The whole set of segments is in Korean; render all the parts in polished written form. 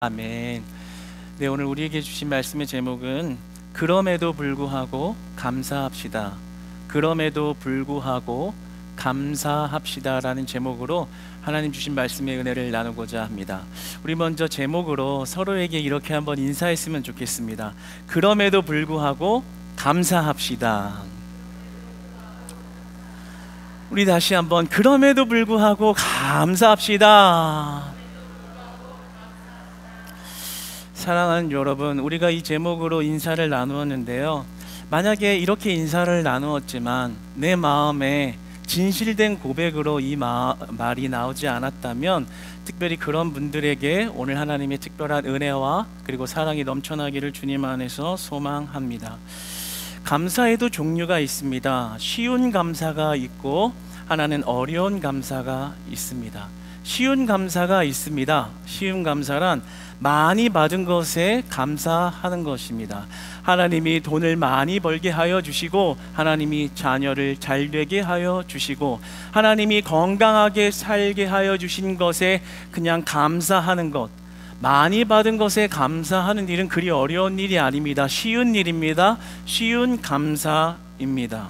아멘. 네, 오늘 우리에게 주신 말씀의 제목은 그럼에도 불구하고 감사합시다. 그럼에도 불구하고 감사합시다 라는 제목으로 하나님 주신 말씀의 은혜를 나누고자 합니다. 우리 먼저 제목으로 서로에게 이렇게 한번 인사했으면 좋겠습니다. 그럼에도 불구하고 감사합시다. 우리 다시 한번 그럼에도 불구하고 감사합시다. 사랑하는 여러분, 우리가 이 제목으로 인사를 나누었는데요, 만약에 이렇게 인사를 나누었지만 내 마음에 진실된 고백으로 이 말이 나오지 않았다면 특별히 그런 분들에게 오늘 하나님의 특별한 은혜와 그리고 사랑이 넘쳐나기를 주님 안에서 소망합니다. 감사에도 종류가 있습니다. 쉬운 감사가 있고 하나는 어려운 감사가 있습니다. 쉬운 감사가 있습니다. 쉬운 감사란 많이 받은 것에 감사하는 것입니다. 하나님이 돈을 많이 벌게 하여 주시고, 하나님이 자녀를 잘 되게 하여 주시고, 하나님이 건강하게 살게 하여 주신 것에 그냥 감사하는 것, 많이 받은 것에 감사하는 일은 그리 어려운 일이 아닙니다. 쉬운 일입니다. 쉬운 감사입니다.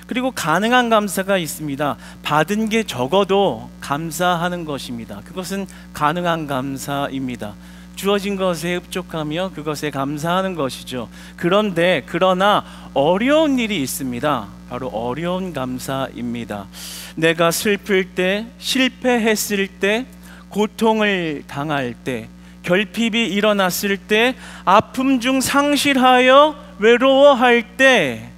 그리고 가능한 감사가 있습니다. 받은 게 적어도 감사하는 것입니다. 그것은 가능한 감사입니다. 주어진 것에 흡족하며 그것에 감사하는 것이죠. 그러나 어려운 일이 있습니다. 바로 어려운 감사입니다. 내가 슬플 때, 실패했을 때, 고통을 당할 때, 결핍이 일어났을 때, 아픔 중 상실하여 외로워할 때,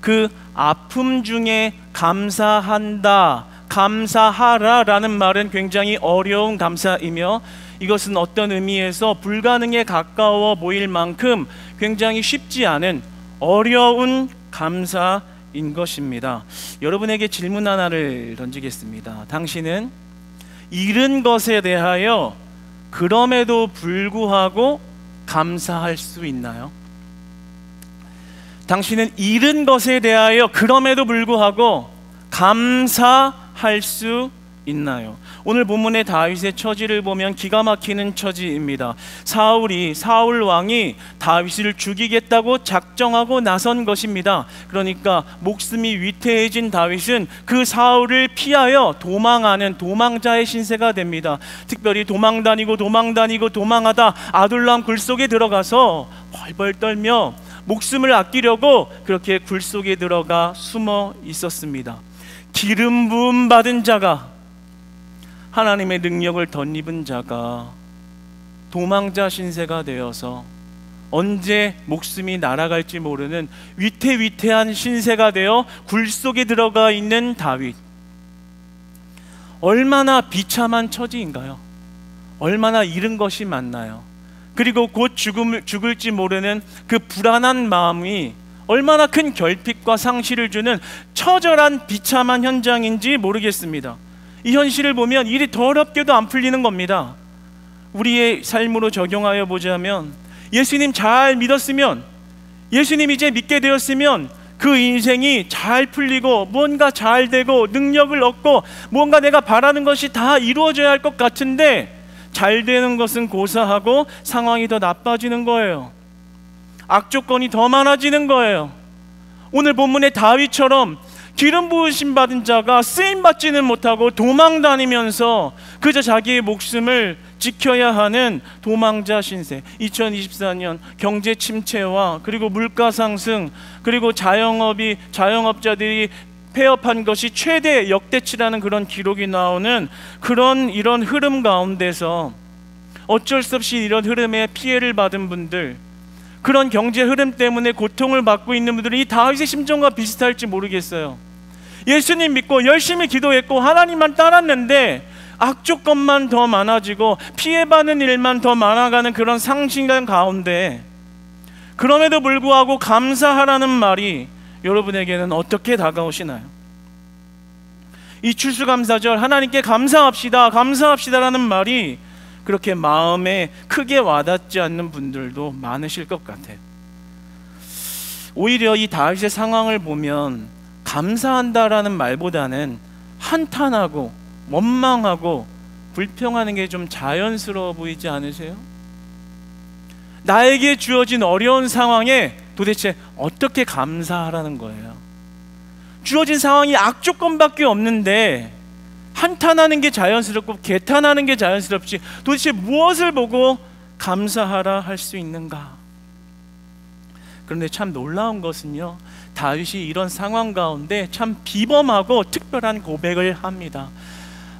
그 아픔 중에 감사한다, 감사하라 라는 말은 굉장히 어려운 감사이며, 이것은 어떤 의미에서 불가능에 가까워 보일 만큼 굉장히 쉽지 않은 어려운 감사인 것입니다. 여러분에게 질문 하나를 던지겠습니다. 당신은 잃은 것에 대하여 그럼에도 불구하고 감사할 수 있나요? 당신은 잃은 것에 대하여 그럼에도 불구하고 감사할 수 있나요? 오늘 본문의 다윗의 처지를 보면 기가 막히는 처지입니다. 사울 왕이 다윗을 죽이겠다고 작정하고 나선 것입니다. 그러니까 목숨이 위태해진 다윗은 그 사울을 피하여 도망하는 도망자의 신세가 됩니다. 특별히 도망하다 아둘람 굴 속에 들어가서 벌벌 떨며 목숨을 아끼려고 그렇게 굴 속에 들어가 숨어 있었습니다. 기름 부음 받은 자가, 하나님의 능력을 덧입은 자가 도망자 신세가 되어서 언제 목숨이 날아갈지 모르는 위태위태한 신세가 되어 굴 속에 들어가 있는 다윗. 얼마나 비참한 처지인가요? 얼마나 잃은 것이 많나요? 그리고 곧 죽을지 모르는 그 불안한 마음이 얼마나 큰 결핍과 상실을 주는 처절한 비참한 현장인지 모르겠습니다. 이 현실을 보면 일이 더럽게도 안 풀리는 겁니다. 우리의 삶으로 적용하여 보자면, 예수님 잘 믿었으면, 예수님 이제 믿게 되었으면 그 인생이 잘 풀리고 뭔가 잘 되고 능력을 얻고 뭔가 내가 바라는 것이 다 이루어져야 할 것 같은데, 잘 되는 것은 고사하고 상황이 더 나빠지는 거예요. 악조건이 더 많아지는 거예요. 오늘 본문의 다윗처럼 기름 부으심 받은 자가 쓰임받지는 못하고 도망 다니면서 그저 자기의 목숨을 지켜야 하는 도망자 신세. 2024년 경제 침체와 그리고 물가 상승, 그리고 자영업자들이 폐업한 것이 최대 역대치라는 그런 기록이 나오는 이런 흐름 가운데서 어쩔 수 없이 이런 흐름에 피해를 받은 분들, 그런 경제 흐름 때문에 고통을 받고 있는 분들이 이 다윗의 심정과 비슷할지 모르겠어요. 예수님 믿고 열심히 기도했고 하나님만 따랐는데 악조건만 더 많아지고 피해받는 일만 더 많아가는 그런 상실감 가운데, 그럼에도 불구하고 감사하라는 말이 여러분에게는 어떻게 다가오시나요? 이 추수감사절 하나님께 감사합시다라는 말이 그렇게 마음에 크게 와닿지 않는 분들도 많으실 것 같아요. 오히려 이 다윗의 상황을 보면 감사한다라는 말보다는 한탄하고 원망하고 불평하는 게 좀 자연스러워 보이지 않으세요? 나에게 주어진 어려운 상황에 도대체 어떻게 감사하라는 거예요. 주어진 상황이 악조건밖에 없는데 한탄하는 게 자연스럽고 개탄하는 게 자연스럽지 도대체 무엇을 보고 감사하라 할 수 있는가? 그런데 참 놀라운 것은요, 다윗이 이런 상황 가운데 참 비범하고 특별한 고백을 합니다.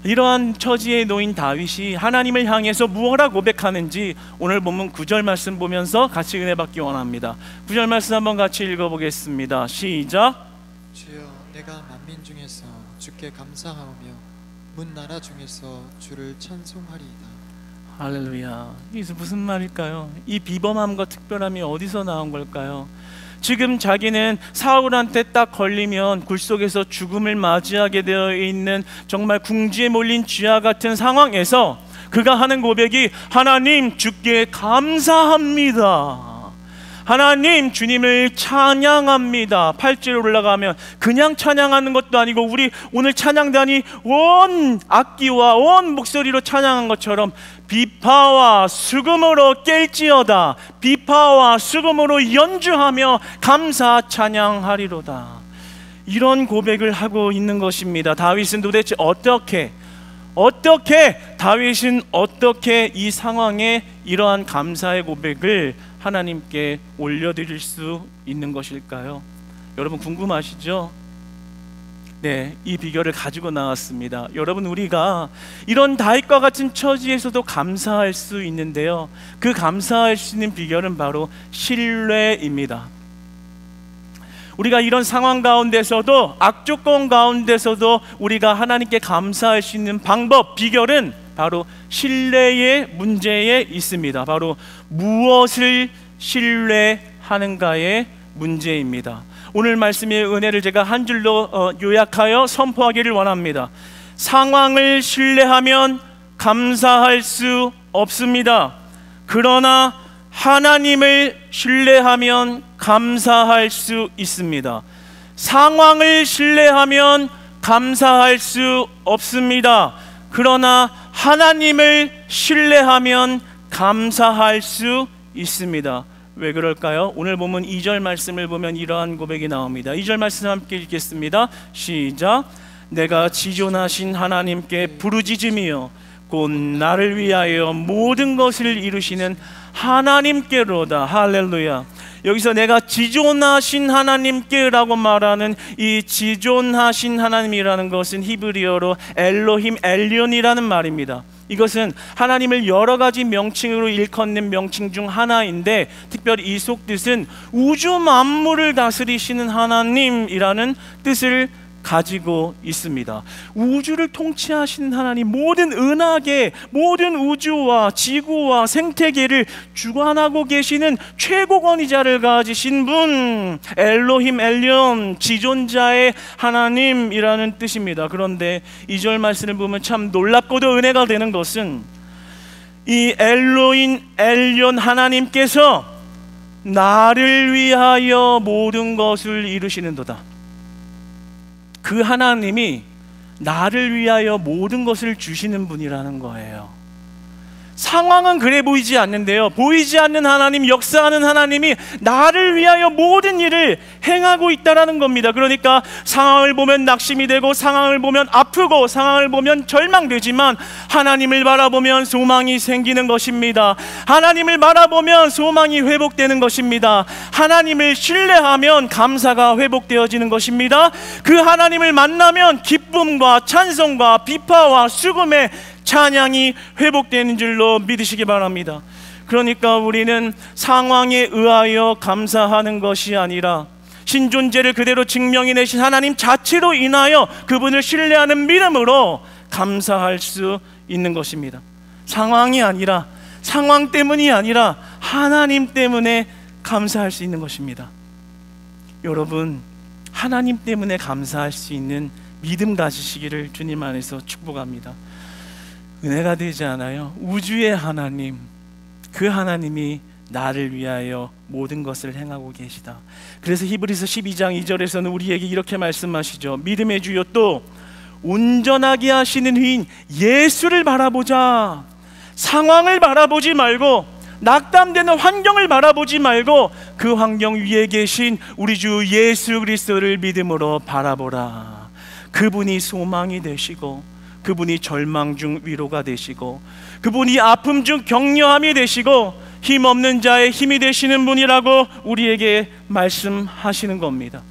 이러한 처지에 놓인 다윗이 하나님을 향해서 무엇라 고백하는지 오늘 본문 9절 말씀 보면서 같이 은혜 받기 원합니다. 9절 말씀 한번 같이 읽어보겠습니다. 시작. 주여, 내가 만민 중에서 주께 감사하오며 문 나라 중에서 주를 찬송하리이다. 할렐루야. 이게 무슨 말일까요? 이 비범함과 특별함이 어디서 나온 걸까요? 지금 자기는 사울한테 딱 걸리면 굴속에서 죽음을 맞이하게 되어 있는 정말 궁지에 몰린 쥐와 같은 상황에서 그가 하는 고백이 하나님 주께 감사합니다. 하나님 주님을 찬양합니다. 8절 올라가면 그냥 찬양하는 것도 아니고 우리 오늘 찬양단이 온 악기와 온 목소리로 찬양한 것처럼 비파와 수금으로 깰지어다. 비파와 수금으로 연주하며 감사 찬양하리로다. 이런 고백을 하고 있는 것입니다. 다윗은 도대체 어떻게 다윗은 어떻게 이 상황에 이러한 감사의 고백을 하나님께 올려드릴 수 있는 것일까요? 여러분 궁금하시죠? 네, 이 비결을 가지고 나왔습니다. 여러분, 우리가 이런 다윗과 같은 처지에서도 감사할 수 있는데요, 그 감사할 수 있는 비결은 바로 신뢰입니다. 우리가 이런 상황 가운데서도, 악조건 가운데서도 우리가 하나님께 감사할 수 있는 방법, 비결은 바로 신뢰의 문제에 있습니다. 바로 무엇을 신뢰하는가의 문제입니다. 오늘 말씀의 은혜를 제가 한 줄로 요약하여 선포하기를 원합니다. 상황을 신뢰하면 감사할 수 없습니다. 그러나 하나님을 신뢰하면 감사할 수 있습니다. 상황을 신뢰하면 감사할 수 없습니다. 그러나 하나님을 신뢰하면 감사할 수 있습니다. 왜 그럴까요? 오늘 보면 2절 말씀을 보면 이러한 고백이 나옵니다. 2절 말씀 함께 읽겠습니다. 시작. 내가 지존하신 하나님께 부르짖으며 곧 나를 위하여 모든 것을 이루시는 하나님께로다. 할렐루야. 여기서 내가 지존하신 하나님께라고 말하는 이 지존하신 하나님이라는 것은 히브리어로 엘로힘 엘리온이라는 말입니다. 이것은 하나님을 여러 가지 명칭으로 일컫는 명칭 중 하나인데, 특별히 이 속뜻은 우주 만물을 다스리시는 하나님이라는 뜻을 가지고 있습니다. 우주를 통치하시는 하나님, 모든 은하계, 모든 우주와 지구와 생태계를 주관하고 계시는 최고 권위자를 가지신 분, 엘로힘 엘리온, 지존자의 하나님이라는 뜻입니다. 그런데 2절 말씀을 보면 참 놀랍고도 은혜가 되는 것은 이 엘로힘 엘리온 하나님께서 나를 위하여 모든 것을 이루시는도다. 그 하나님이 나를 위하여 모든 것을 주시는 분이라는 거예요. 상황은 그래 보이지 않는데요, 보이지 않는 하나님, 역사하는 하나님이 나를 위하여 모든 일을 행하고 있다는 겁니다. 그러니까 상황을 보면 낙심이 되고, 상황을 보면 아프고, 상황을 보면 절망되지만 하나님을 바라보면 소망이 생기는 것입니다. 하나님을 바라보면 소망이 회복되는 것입니다. 하나님을 신뢰하면 감사가 회복되어지는 것입니다. 그 하나님을 만나면 기쁨과 찬송과 비파와 수금의 찬양이 회복되는 줄로 믿으시기 바랍니다. 그러니까 우리는 상황에 의하여 감사하는 것이 아니라 신존재를 그대로 증명해내신 하나님 자체로 인하여 그분을 신뢰하는 믿음으로 감사할 수 있는 것입니다. 상황이 아니라, 상황 때문이 아니라 하나님 때문에 감사할 수 있는 것입니다. 여러분, 하나님 때문에 감사할 수 있는 믿음 가지시기를 주님 안에서 축복합니다. 은혜가 되지 않아요? 우주의 하나님, 그 하나님이 나를 위하여 모든 것을 행하고 계시다. 그래서 히브리서 12장 2절에서는 우리에게 이렇게 말씀하시죠. 믿음의 주요 또 온전하게 하시는 휘인 예수를 바라보자. 상황을 바라보지 말고 낙담되는 환경을 바라보지 말고 그 환경 위에 계신 우리 주 예수 그리스도를 믿음으로 바라보라. 그분이 소망이 되시고, 그분이 절망 중 위로가 되시고, 그분이 아픔 중 격려함이 되시고, 힘없는 자의 힘이 되시는 분이라고 우리에게 말씀하시는 겁니다.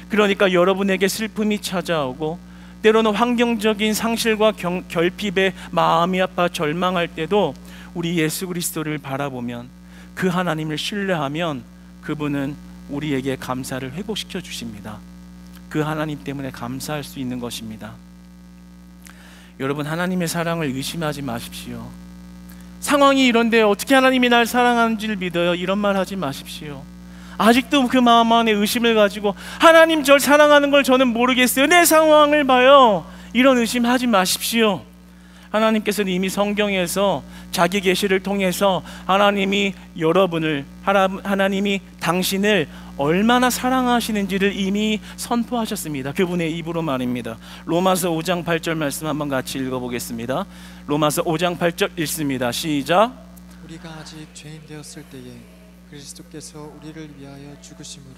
그러니까 여러분에게 슬픔이 찾아오고, 때로는 환경적인 상실과 결핍에 마음이 아파 절망할 때도 우리 예수 그리스도를 바라보면, 그 하나님을 신뢰하면 그분은 우리에게 감사를 회복시켜 주십니다. 그 하나님 때문에 감사할 수 있는 것입니다. 여러분, 하나님의 사랑을 의심하지 마십시오. 상황이 이런데 어떻게 하나님이 날 사랑하는지를 믿어요? 이런 말 하지 마십시오. 아직도 그 마음 안에 의심을 가지고 하나님 절 사랑하는 걸 저는 모르겠어요, 내 상황을 봐요, 이런 의심하지 마십시오. 하나님께서는 이미 성경에서 자기 계시를 통해서 하나님이 여러분을, 하나님이 당신을 얼마나 사랑하시는지를 이미 선포하셨습니다. 그분의 입으로 말입니다. 로마서 5장 8절 말씀 한번 같이 읽어보겠습니다. 로마서 5장 8절 읽습니다. 시작. 우리가 아직 죄인 되었을 때에 그리스도께서 우리를 위하여 죽으심으로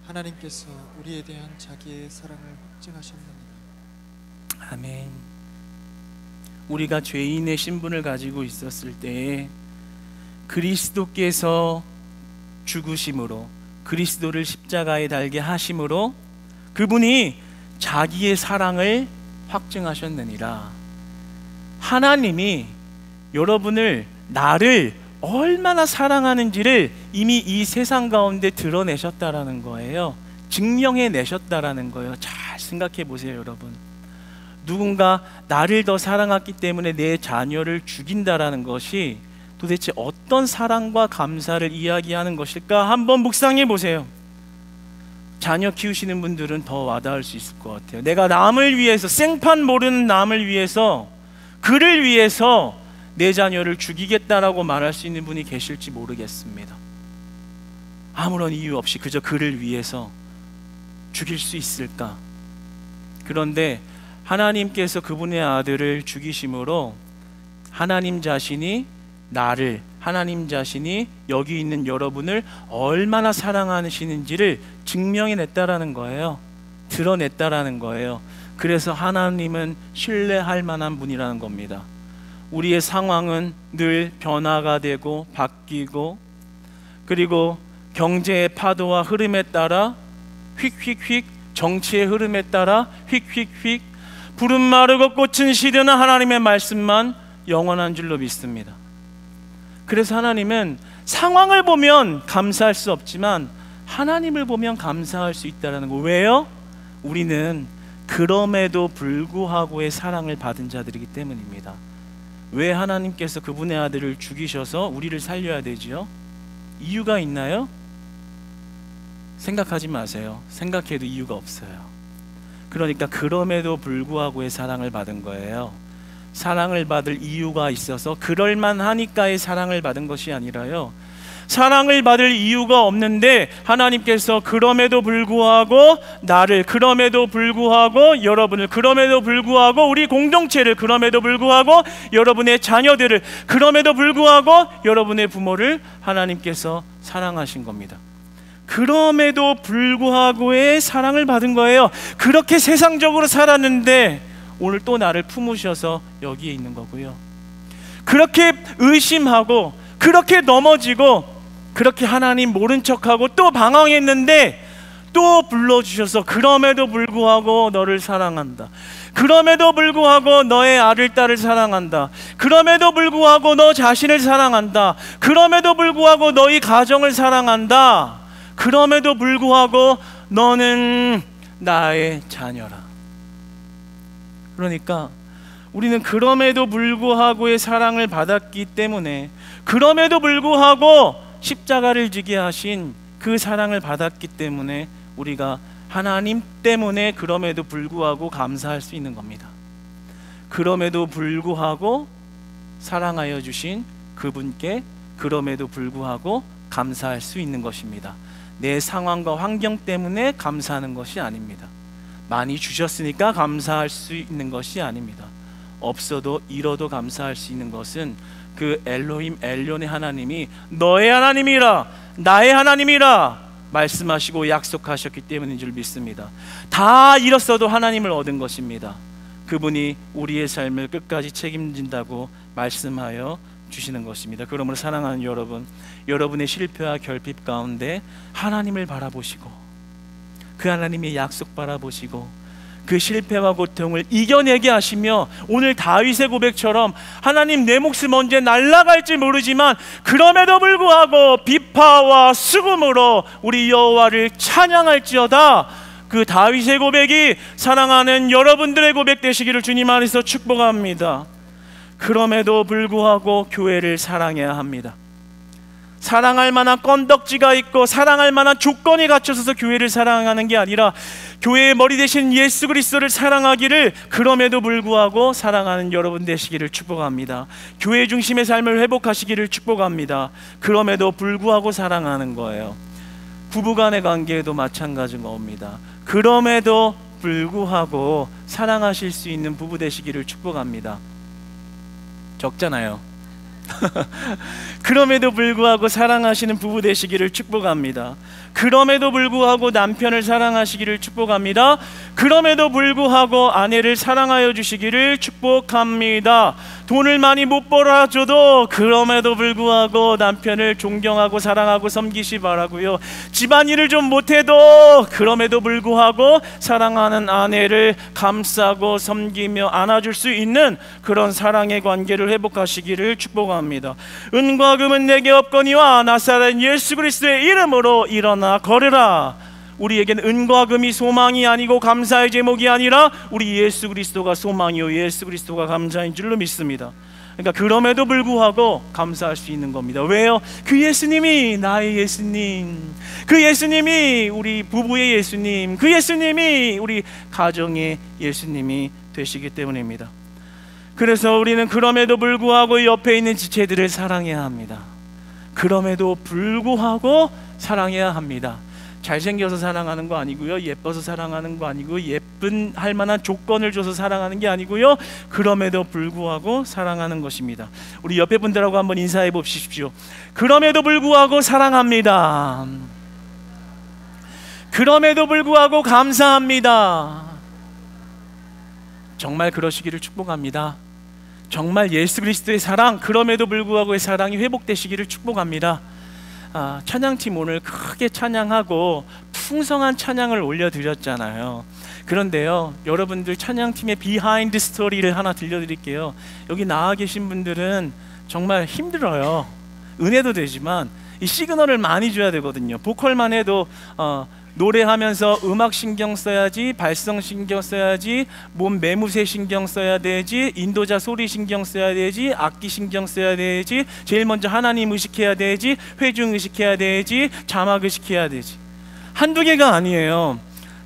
하나님께서 우리에 대한 자기의 사랑을 확증하셨느니라. 아멘. 우리가 죄인의 신분을 가지고 있었을 때에 그리스도께서 죽으심으로, 그리스도를 십자가에 달게 하심으로 그분이 자기의 사랑을 확증하셨느니라. 하나님이 여러분을, 나를 얼마나 사랑하는지를 이미 이 세상 가운데 드러내셨다라는 거예요. 증명해내셨다라는 거예요. 잘 생각해 보세요, 여러분. 누군가 나를 더 사랑했기 때문에 내 자녀를 죽인다라는 것이 도대체 어떤 사랑과 감사를 이야기하는 것일까? 한번 묵상해 보세요. 자녀 키우시는 분들은 더 와닿을 수 있을 것 같아요. 내가 남을 위해서, 생판 모르는 남을 위해서, 그를 위해서 내 자녀를 죽이겠다라고 말할 수 있는 분이 계실지 모르겠습니다. 아무런 이유 없이 그저 그를 위해서 죽일 수 있을까? 그런데 하나님께서 그분의 아들을 죽이심으로 하나님 자신이 나를, 하나님 자신이 여기 있는 여러분을 얼마나 사랑하시는지를 증명해냈다라는 거예요. 드러냈다라는 거예요. 그래서 하나님은 신뢰할 만한 분이라는 겁니다. 우리의 상황은 늘 변화가 되고 바뀌고, 그리고 경제의 파도와 흐름에 따라 휙휙휙, 정치의 흐름에 따라 휙휙휙, 푸른 마르고 꽃은 시드는 하나님의 말씀만 영원한 줄로 믿습니다. 그래서 하나님은 상황을 보면 감사할 수 없지만 하나님을 보면 감사할 수 있다는 거. 왜요? 우리는 그럼에도 불구하고의 사랑을 받은 자들이기 때문입니다. 왜 하나님께서 그분의 아들을 죽이셔서 우리를 살려야 되지요? 이유가 있나요? 생각하지 마세요. 생각해도 이유가 없어요. 그러니까 그럼에도 불구하고의 사랑을 받은 거예요. 사랑을 받을 이유가 있어서 그럴만하니까의 사랑을 받은 것이 아니라요, 사랑을 받을 이유가 없는데 하나님께서 그럼에도 불구하고 나를, 그럼에도 불구하고 여러분을, 그럼에도 불구하고 우리 공동체를, 그럼에도 불구하고 여러분의 자녀들을, 그럼에도 불구하고 여러분의 부모를 하나님께서 사랑하신 겁니다. 그럼에도 불구하고의 사랑을 받은 거예요. 그렇게 세상적으로 살았는데 오늘 또 나를 품으셔서 여기에 있는 거고요. 그렇게 의심하고, 그렇게 넘어지고, 그렇게 하나님 모른 척하고 또 방황했는데 또 불러주셔서 그럼에도 불구하고 너를 사랑한다, 그럼에도 불구하고 너의 아들 딸을 사랑한다, 그럼에도 불구하고 너 자신을 사랑한다, 그럼에도 불구하고 너희 가정을 사랑한다, 그럼에도 불구하고 너는 나의 자녀라. 그러니까 우리는 그럼에도 불구하고의 사랑을 받았기 때문에, 그럼에도 불구하고 십자가를 지게 하신 그 사랑을 받았기 때문에 우리가 하나님 때문에 그럼에도 불구하고 감사할 수 있는 겁니다. 그럼에도 불구하고 사랑하여 주신 그분께 그럼에도 불구하고 감사할 수 있는 것입니다. 내 상황과 환경 때문에 감사하는 것이 아닙니다. 많이 주셨으니까 감사할 수 있는 것이 아닙니다. 없어도 잃어도 감사할 수 있는 것은 그 엘로힘 엘론의 하나님이 너의 하나님이라 나의 하나님이라 말씀하시고 약속하셨기 때문인 줄 믿습니다. 다 잃었어도 하나님을 얻은 것입니다. 그분이 우리의 삶을 끝까지 책임진다고 말씀하여 주시는 것입니다. 그러므로 사랑하는 여러분, 여러분의 실패와 결핍 가운데 하나님을 바라보시고 그 하나님의 약속 바라보시고 그 실패와 고통을 이겨내게 하시며 오늘 다윗의 고백처럼 하나님 내 목숨 언제 날아갈지 모르지만 그럼에도 불구하고 비파와 수금으로 우리 여호와를 찬양할지어다, 그 다윗의 고백이 사랑하는 여러분들의 고백 되시기를 주님 안에서 축복합니다. 그럼에도 불구하고 교회를 사랑해야 합니다. 사랑할 만한 건덕지가 있고 사랑할 만한 조건이 갖춰져서 교회를 사랑하는 게 아니라 교회의 머리 되신 예수 그리스도를 사랑하기를 그럼에도 불구하고 사랑하는 여러분 되시기를 축복합니다. 교회 중심의 삶을 회복하시기를 축복합니다. 그럼에도 불구하고 사랑하는 거예요. 부부간의 관계에도 마찬가지인 겁니다. 그럼에도 불구하고 사랑하실 수 있는 부부 되시기를 축복합니다. 적잖아요. 그럼에도 불구하고 사랑하시는 부부 되시기를 축복합니다. 그럼에도 불구하고 남편을 사랑하시기를 축복합니다. 그럼에도 불구하고 아내를 사랑하여 주시기를 축복합니다. 돈을 많이 못 벌어줘도 그럼에도 불구하고 남편을 존경하고 사랑하고 섬기시 바라고요. 집안일을 좀 못해도 그럼에도 불구하고 사랑하는 아내를 감싸고 섬기며 안아줄 수 있는 그런 사랑의 관계를 회복하시기를 축복합니다. 은과 금은 내게 없거니와 나사렛 예수 그리스도의 이름으로 일어나 걸으라. 우리에겐 은과 금이 소망이 아니고 감사의 제목이 아니라 우리 예수 그리스도가 소망이요 예수 그리스도가 감사인 줄로 믿습니다. 그러니까 그럼에도 불구하고 감사할 수 있는 겁니다. 왜요? 그 예수님이 나의 예수님, 그 예수님이 우리 부부의 예수님, 그 예수님이 우리 가정의 예수님이 되시기 때문입니다. 그래서 우리는 그럼에도 불구하고 옆에 있는 지체들을 사랑해야 합니다. 그럼에도 불구하고 사랑해야 합니다. 잘생겨서 사랑하는 거 아니고요, 예뻐서 사랑하는 거 아니고, 예쁜 할 만한 조건을 줘서 사랑하는 게 아니고요, 그럼에도 불구하고 사랑하는 것입니다. 우리 옆에 분들하고 한번 인사해 보십시오. 그럼에도 불구하고 사랑합니다. 그럼에도 불구하고 감사합니다. 정말 그러시기를 축복합니다. 정말 예수 그리스도의 사랑, 그럼에도 불구하고의 사랑이 회복되시기를 축복합니다. 찬양팀 오늘 크게 찬양하고 풍성한 찬양을 올려드렸잖아요. 그런데요, 여러분들 찬양팀의 비하인드 스토리를 하나 들려드릴게요. 여기 나와 계신 분들은 정말 힘들어요. 은혜도 되지만 이 시그널을 많이 줘야 되거든요. 보컬만 해도 노래하면서 음악 신경 써야지, 발성 신경 써야지, 몸 매무새 신경 써야 되지, 인도자 소리 신경 써야 되지, 악기 신경 써야 되지, 제일 먼저 하나님 의식해야 되지, 회중 의식해야 되지, 자막 의식해야 되지. 한두 개가 아니에요.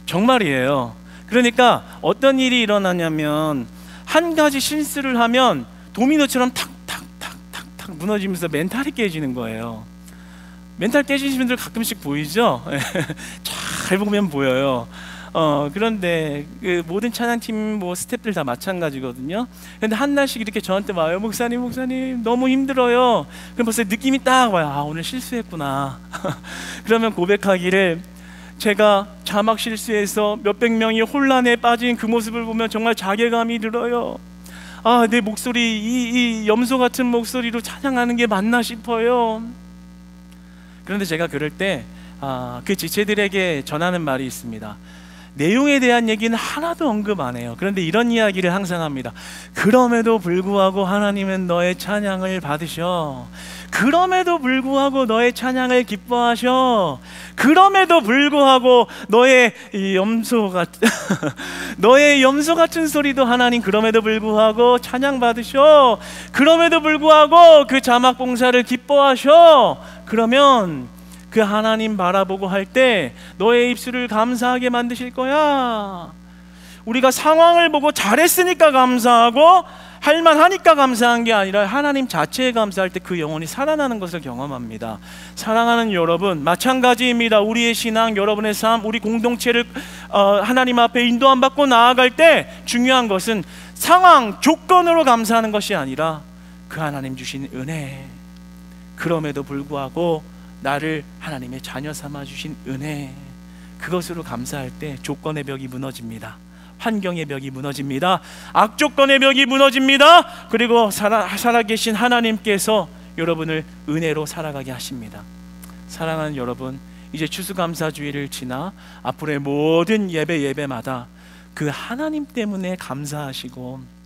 정말이에요. 그러니까 어떤 일이 일어나냐면 한 가지 실수를 하면 도미노처럼 탁탁탁탁탁 무너지면서 멘탈이 깨지는 거예요. 멘탈 깨지신 분들 가끔씩 보이죠? 잘 보면 보여요. 그런데 그 모든 찬양팀 뭐 스태프들 다 마찬가지거든요. 그런데 한 날씩 이렇게 저한테 와요. 목사님 너무 힘들어요. 그럼 벌써 느낌이 딱 와요. 오늘 실수했구나. 그러면 고백하기를, 제가 자막 실수해서 몇백 명이 혼란에 빠진 그 모습을 보면 정말 자괴감이 들어요. 내 목소리, 이 염소 같은 목소리로 찬양하는 게 맞나 싶어요. 그런데 제가 그럴 때 그 지체들에게 전하는 말이 있습니다. 내용에 대한 얘기는 하나도 언급 안 해요. 그런데 이런 이야기를 항상 합니다. 그럼에도 불구하고 하나님은 너의 찬양을 받으셔. 그럼에도 불구하고 너의 찬양을 기뻐하셔. 그럼에도 불구하고 너의 염소 같은 소리도 하나님 그럼에도 불구하고 찬양 받으셔. 그럼에도 불구하고 그 자막 봉사를 기뻐하셔. 그러면 그 하나님 바라보고 할 때 너의 입술을 감사하게 만드실 거야. 우리가 상황을 보고 잘했으니까 감사하고 할만하니까 감사한 게 아니라 하나님 자체에 감사할 때 그 영혼이 살아나는 것을 경험합니다. 사랑하는 여러분, 마찬가지입니다. 우리의 신앙, 여러분의 삶, 우리 공동체를 하나님 앞에 인도함 받고 나아갈 때 중요한 것은 상황, 조건으로 감사하는 것이 아니라 그 하나님 주신 은혜, 그럼에도 불구하고 나를 하나님의 자녀 삼아 주신 은혜, 그것으로 감사할 때 조건의 벽이 무너집니다. 환경의 벽이 무너집니다. 악조건의 벽이 무너집니다. 그리고 살아계신 하나님께서 여러분을 은혜로 살아가게 하십니다. 사랑하는 여러분, 이제 추수감사주의를 지나 앞으로의 모든 예배마다 그 하나님 때문에 감사하시고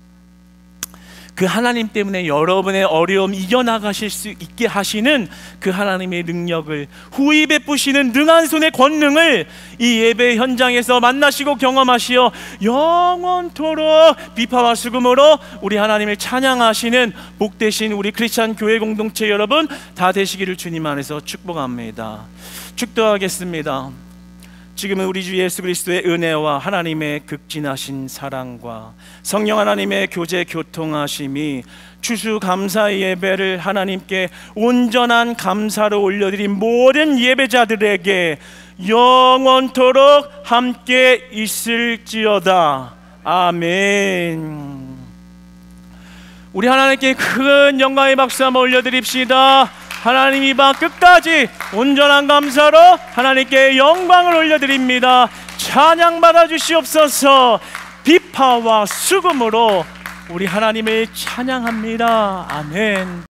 그 하나님 때문에 여러분의 어려움 이겨나가실 수 있게 하시는 그 하나님의 능력을, 후히 베푸시는 능한 손의 권능을 이 예배 현장에서 만나시고 경험하시어 영원토록 비파와 수금으로 우리 하나님을 찬양하시는 복되신 우리 크리스찬 교회 공동체 여러분 다 되시기를 주님 안에서 축복합니다. 축도하겠습니다. 지금은 우리 주 예수 그리스도의 은혜와 하나님의 극진하신 사랑과 성령 하나님의 교제 교통하심이 추수감사 예배를 하나님께 온전한 감사로 올려드린 모든 예배자들에게 영원토록 함께 있을지어다. 아멘. 우리 하나님께 큰 영광의 박수 한번 올려드립시다. 하나님 이 밤 끝까지 온전한 감사로 하나님께 영광을 올려드립니다. 찬양 받아 주시옵소서. 비파와 수금으로 우리 하나님을 찬양합니다. 아멘.